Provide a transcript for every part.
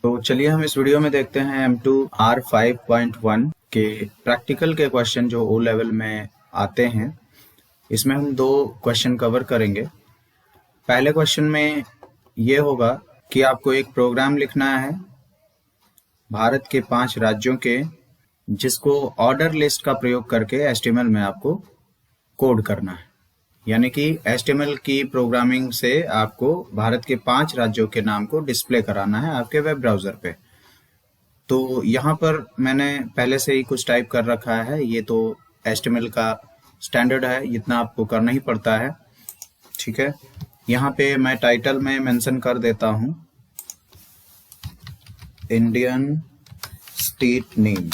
तो चलिए हम इस वीडियो में देखते हैं M2 R5.1 के प्रैक्टिकल के क्वेश्चन जो ओ लेवल में आते हैं। इसमें हम दो क्वेश्चन कवर करेंगे। पहले क्वेश्चन में ये होगा कि आपको एक प्रोग्राम लिखना है भारत के 5 राज्यों के, जिसको ऑर्डर लिस्ट का प्रयोग करके HTML में आपको कोड करना है। यानी कि HTML की प्रोग्रामिंग से आपको भारत के 5 राज्यों के नाम को डिस्प्ले कराना है आपके वेब ब्राउज़र पे। तो यहाँ पर मैंने पहले से ही कुछ टाइप कर रखा है। ये तो HTML का स्टैंडर्ड है, इतना आपको करना ही पड़ता है। ठीक है, यहाँ पे मैं टाइटल में मेंशन कर देता हूँ इंडियन स्टेट नेम।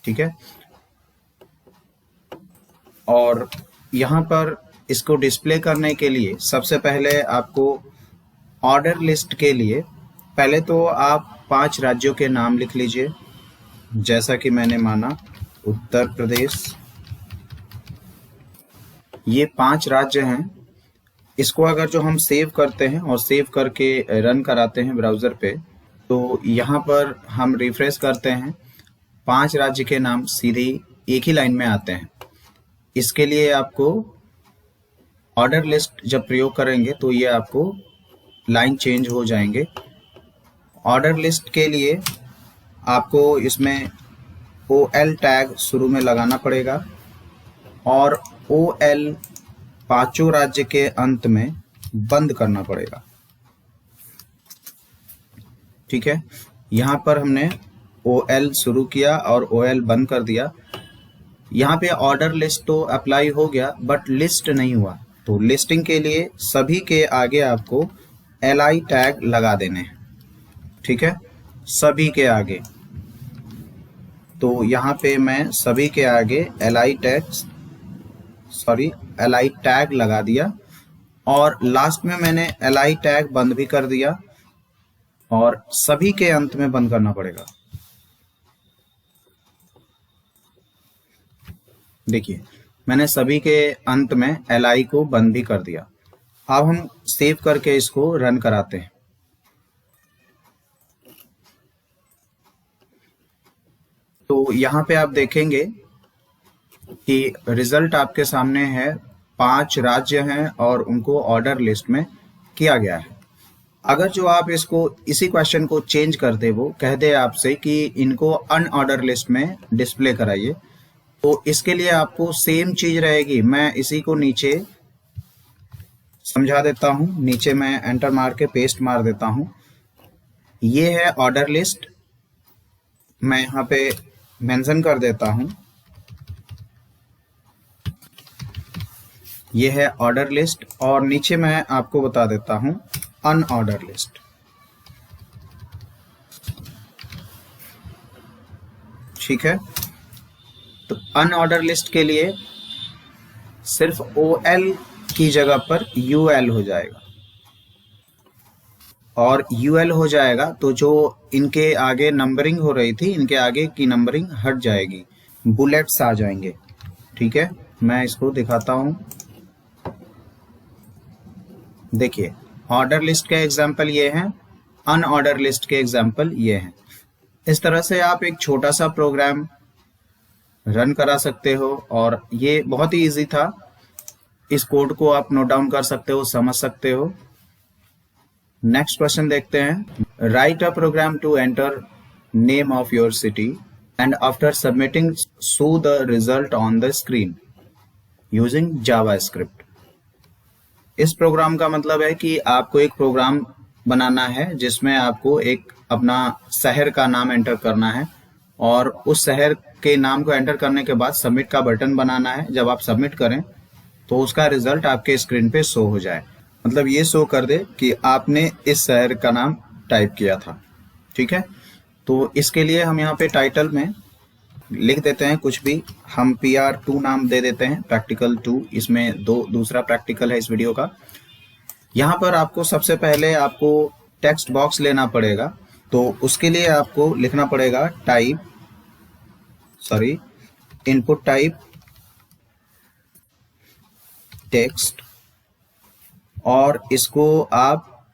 ठीक है, और यहाँ पर इसको डिस्प्ले करने के लिए सबसे पहले आपको ऑर्डर लिस्ट के लिए पहले तो आप 5 राज्यों के नाम लिख लीजिए। जैसा कि मैंने माना उत्तर प्रदेश, ये 5 राज्य हैं। इसको अगर जो हम सेव करते हैं और सेव करके रन कराते हैं ब्राउज़र पे, तो यहाँ पर हम रिफ्रेश करते हैं, 5 राज्य के नाम सीधे एक ही लाइन में आते हैं। इसके लिए आपको ऑर्डर लिस्ट जब प्रयोग करेंगे तो ये आपको लाइन चेंज हो जाएंगे। ऑर्डर लिस्ट के लिए आपको इसमें OL टैग शुरू में लगाना पड़ेगा और OL 5 राज्य के अंत में बंद करना पड़ेगा। ठीक है, यहाँ पर हमने OL शुरू किया और OL बंद कर दिया। यहाँ पे ऑर्डर लिस्ट तो अप्लाई हो गया बट लिस्ट नहीं हुआ, तो लिस्टिंग के लिए सभी के आगे आपको LI टैग लगा देने हैं। ठीक है, सभी के आगे। तो यहाँ पे मैं सभी के आगे LI टैग लगा दिया और लास्ट में मैंने LI टैग बंद भी कर दिया और सभी के अंत में बंद करना पड़ेगा। देखिए, मैंने सभी के अंत में LI को बंद भी कर दिया। अब हम सेव करके इसको रन कराते हैं। तो यहाँ पे आप देखेंगे कि रिजल्ट आपके सामने है। 5 राज्य हैं और उनको ऑर्डर लिस्ट में किया गया है। अगर जो आप इसको इसी क्वेश्चन को चेंज कर दे, वो कह दे आपसे कि इनको अनऑर्डर लिस्ट में डिस्प्ले कराइए, तो इसके लिए आपको सेम चीज रहेगी। मैं इसी को नीचे समझा देता हूं। नीचे मैं एंटर मार के पेस्ट मार देता हूं। ये है ऑर्डर लिस्ट, मैं यहाँ पे मेंशन कर देता हूं। ये है ऑर्डर लिस्ट और नीचे मैं आपको बता देता हूं अनऑर्डर लिस्ट। ठीक है, तो अनऑर्डर लिस्ट के लिए सिर्फ OL की जगह पर UL हो जाएगा और UL हो जाएगा तो जो इनके आगे नंबरिंग हो रही थी, इनके आगे की नंबरिंग हट जाएगी, बुलेट्स आ जाएंगे। ठीक है, मैं इसको दिखाता हूं। देखिए, ऑर्डर लिस्ट के एग्जाम्पल ये हैं, अनऑर्डर लिस्ट के एग्जाम्पल ये हैं। इस तरह से आप एक छोटा सा प्रोग्राम रन करा सकते हो और ये बहुत ही इजी था। इस कोड को आप नोट डाउन कर सकते हो, समझ सकते हो। नेक्स्ट क्वेश्चन देखते हैं। Write a program to enter name of your city and after submitting show the result on the screen using JavaScript. इस प्रोग्राम का मतलब है कि आपको एक प्रोग्राम बनाना है जिसमें आपको एक अपना शहर का नाम एंटर करना है और उस शहर के नाम को एंटर करने के बाद सबमिट का बटन बनाना है। जब आप सबमिट करें तो उसका रिजल्ट आपके स्क्रीन पे शो हो जाए, मतलब ये शो कर दे कि आपने इस शहर का नाम टाइप किया था। ठीक है, तो इसके लिए हम यहाँ पे टाइटल में लिख देते हैं कुछ भी। हम PR2 नाम दे देते हैं, प्रैक्टिकल 2। इसमें दूसरा प्रैक्टिकल है इस वीडियो का। यहाँ पर आपको सबसे पहले आपको टेक्स्ट बॉक्स लेना पड़ेगा, तो उसके लिए आपको लिखना पड़ेगा इनपुट टाइप टेक्स्ट और इसको आप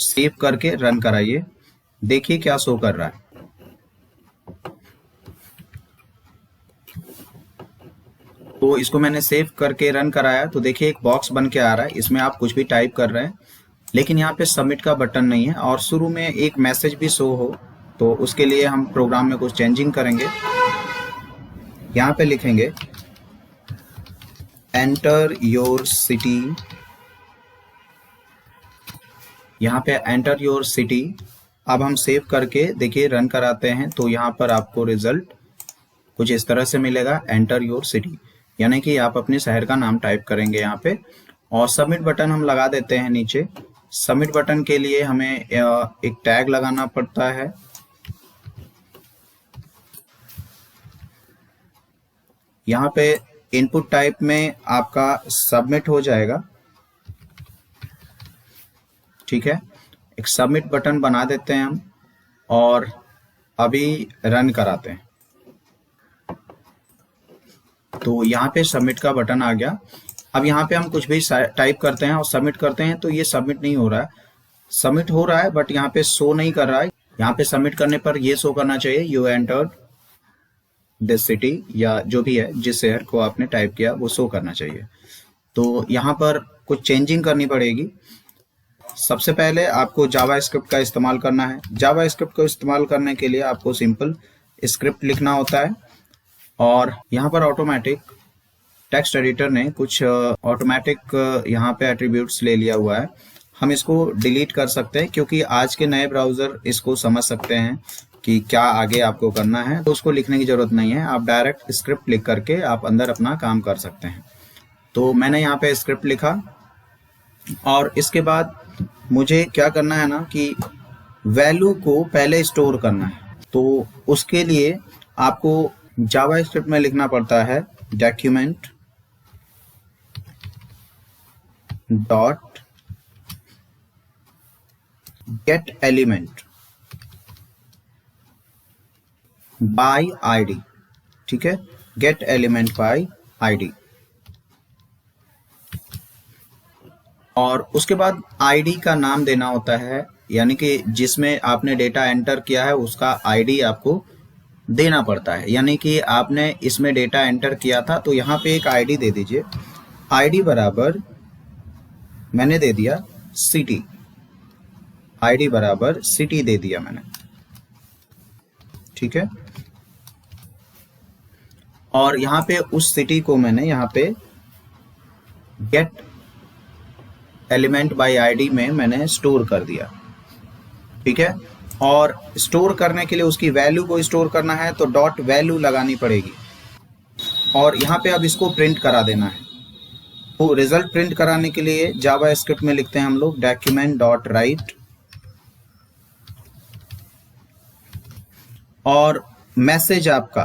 सेव करके रन कराइए। देखिए क्या शो कर रहा है। तो इसको मैंने सेव करके रन कराया तो देखिए एक बॉक्स बन के आ रहा है, इसमें आप कुछ भी टाइप कर रहे हैं, लेकिन यहाँ पे सबमिट का बटन नहीं है और शुरू में एक मैसेज भी शो हो। तो उसके लिए हम प्रोग्राम में कुछ चेंजिंग करेंगे। यहाँ पे लिखेंगे एंटर योर सिटी, यहाँ पे एंटर योर सिटी। अब हम सेव करके देखिए रन कराते हैं तो यहाँ पर आपको रिजल्ट कुछ इस तरह से मिलेगा, एंटर योर सिटी, यानी कि आप अपने शहर का नाम टाइप करेंगे यहाँ पे। और सबमिट बटन हम लगा देते हैं नीचे। सबमिट बटन के लिए हमें एक टैग लगाना पड़ता है। यहाँ पे इनपुट टाइप में आपका सबमिट हो जाएगा, ठीक है। एक सबमिट बटन बना देते हैं हम और अभी रन कराते हैं। तो यहाँ पे सबमिट का बटन आ गया। अब यहाँ पे हम कुछ भी टाइप करते हैं और सबमिट करते हैं तो ये सबमिट नहीं हो रहा है, सबमिट हो रहा है बट यहाँ पे शो नहीं कर रहा है। यहाँ पे सबमिट करने पर ये शो करना चाहिए यू एंटर्ड दिस सिटी, या जो भी है जिस शहर को आपने टाइप किया वो शो करना चाहिए। तो यहाँ पर कुछ चेंजिंग करनी पड़ेगी। सबसे पहले आपको जावा स्क्रिप्ट का इस्तेमाल करना है। जावा स्क्रिप्ट को इस्तेमाल करने के लिए आपको सिंपल स्क्रिप्ट लिखना होता है और यहाँ पर ऑटोमेटिक टेक्स्ट एडिटर ने कुछ ऑटोमेटिक यहाँ पे एट्रीब्यूट्स ले लिया हुआ है। हम इसको डिलीट कर सकते हैं क्योंकि आज के नए ब्राउजर इसको समझ सकते हैं कि क्या आगे आपको करना है, तो उसको लिखने की जरूरत नहीं है। आप डायरेक्ट स्क्रिप्ट लिख करके आप अंदर अपना काम कर सकते हैं। तो मैंने यहाँ पे स्क्रिप्ट लिखा और इसके बाद मुझे क्या करना है ना कि वैल्यू को पहले स्टोर करना है। तो उसके लिए आपको जावा स्क्रिप्ट में लिखना पड़ता है document dot gate element by ID, ठीक है, गेट एलिमेंट बाय आईडी। और उसके बाद आईडी का नाम देना होता है, यानी कि जिसमें आपने डेटा एंटर किया है उसका आईडी आपको देना पड़ता है। यानी कि आपने इसमें डेटा एंटर किया था तो यहाँ पे एक आईडी दे दीजिए। आईडी बराबर मैंने दे दिया सिटी, आईडी बराबर सिटी दे दिया मैंने, ठीक है। और यहाँ पे उस सिटी को मैंने यहाँ पे गेट एलिमेंट बाय आईडी में मैंने स्टोर कर दिया, ठीक है। और स्टोर करने के लिए उसकी वैल्यू को स्टोर करना है तो डॉट वैल्यू लगानी पड़ेगी और यहाँ पे अब इसको प्रिंट करा देना है। तो रिजल्ट प्रिंट कराने के लिए जावा स्क्रिप्ट में लिखते हैं हम लोग डॉक्यूमेंट डॉट राइट और मैसेज आपका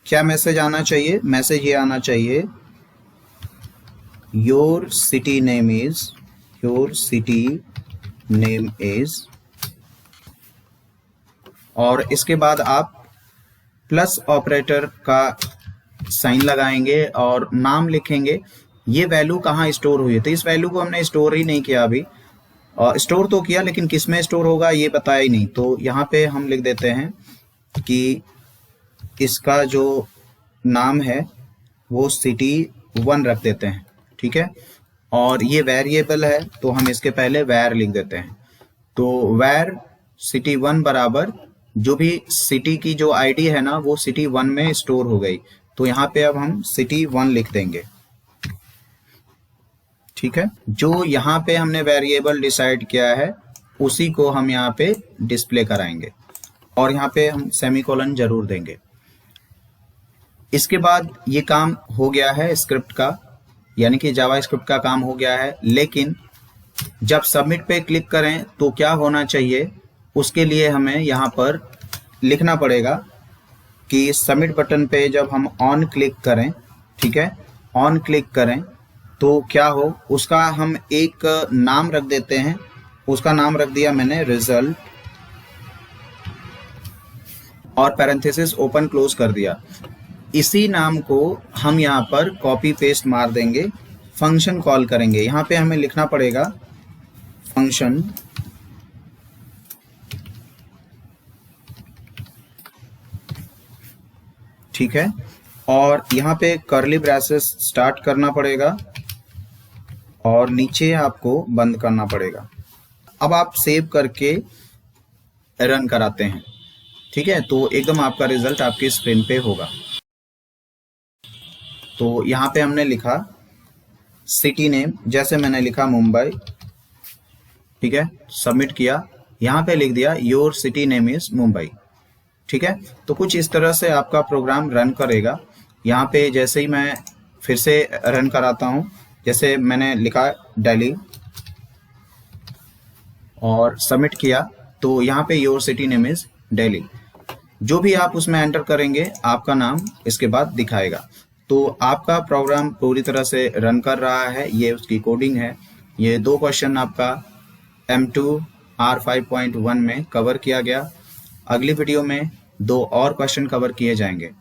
क्या मैसेज आना चाहिए, मैसेज ये आना चाहिए your city name is, your city name is, और इसके बाद आप प्लस ऑपरेटर का साइन लगाएंगे और नाम लिखेंगे। ये वैल्यू कहाँ स्टोर हुई है, तो इस वैल्यू को हमने स्टोर ही नहीं किया अभी, और स्टोर तो किया लेकिन किस में स्टोर होगा ये बताया ही नहीं। तो यहाँ पे हम लिख देते हैं कि इसका जो नाम है वो सिटी 1 रख देते हैं, ठीक है। और ये वेरिएबल है तो हम इसके पहले वैर लिख देते हैं। तो वैर सिटी 1 बराबर जो भी सिटी की जो आईडी है ना वो सिटी 1 में स्टोर हो गई, तो यहाँ पे अब हम सिटी 1 लिख देंगे, ठीक है। जो यहाँ पे हमने वेरिएबल डिसाइड किया है उसी को हम यहाँ पे डिस्प्ले कराएंगे और यहाँ पे हम सेमीकोलन जरूर देंगे। इसके बाद ये काम हो गया है स्क्रिप्ट का, यानी कि जावा स्क्रिप्ट का काम हो गया है। लेकिन जब सबमिट पे क्लिक करें तो क्या होना चाहिए, उसके लिए हमें यहाँ पर लिखना पड़ेगा कि सबमिट बटन पे जब हम ऑन क्लिक करें, ठीक है, ऑन क्लिक करें तो क्या हो, उसका हम एक नाम रख देते हैं। उसका नाम रख दिया मैंने रिजल्ट और पैरेंथेसिस ओपन क्लोज कर दिया। इसी नाम को हम यहाँ पर कॉपी पेस्ट मार देंगे, फंक्शन कॉल करेंगे। यहाँ पे हमें लिखना पड़ेगा फंक्शन ठीक है, और यहाँ पे कर्ली ब्रेसेस स्टार्ट करना पड़ेगा और नीचे आपको बंद करना पड़ेगा। अब आप सेव करके रन कराते हैं, ठीक है, तो एकदम आपका रिजल्ट आपकी स्क्रीन पे होगा। तो यहाँ पे हमने लिखा सिटी नेम, जैसे मैंने लिखा मुंबई, ठीक है, सबमिट किया, यहाँ पे लिख दिया your city name is Mumbai, ठीक है। तो कुछ इस तरह से आपका प्रोग्राम रन करेगा। यहाँ पे जैसे ही मैं फिर से रन कराता हूँ, जैसे मैंने लिखा दिल्ली और सबमिट किया, तो यहाँ पे your city name is Delhi, जो भी आप उसमें एंटर करेंगे आपका नाम इसके बाद दिखाएगा। तो आपका प्रोग्राम पूरी तरह से रन कर रहा है। ये उसकी कोडिंग है। ये 2 क्वेश्चन आपका M2 R5.1 में कवर किया गया। अगली वीडियो में 2 और क्वेश्चन कवर किए जाएंगे।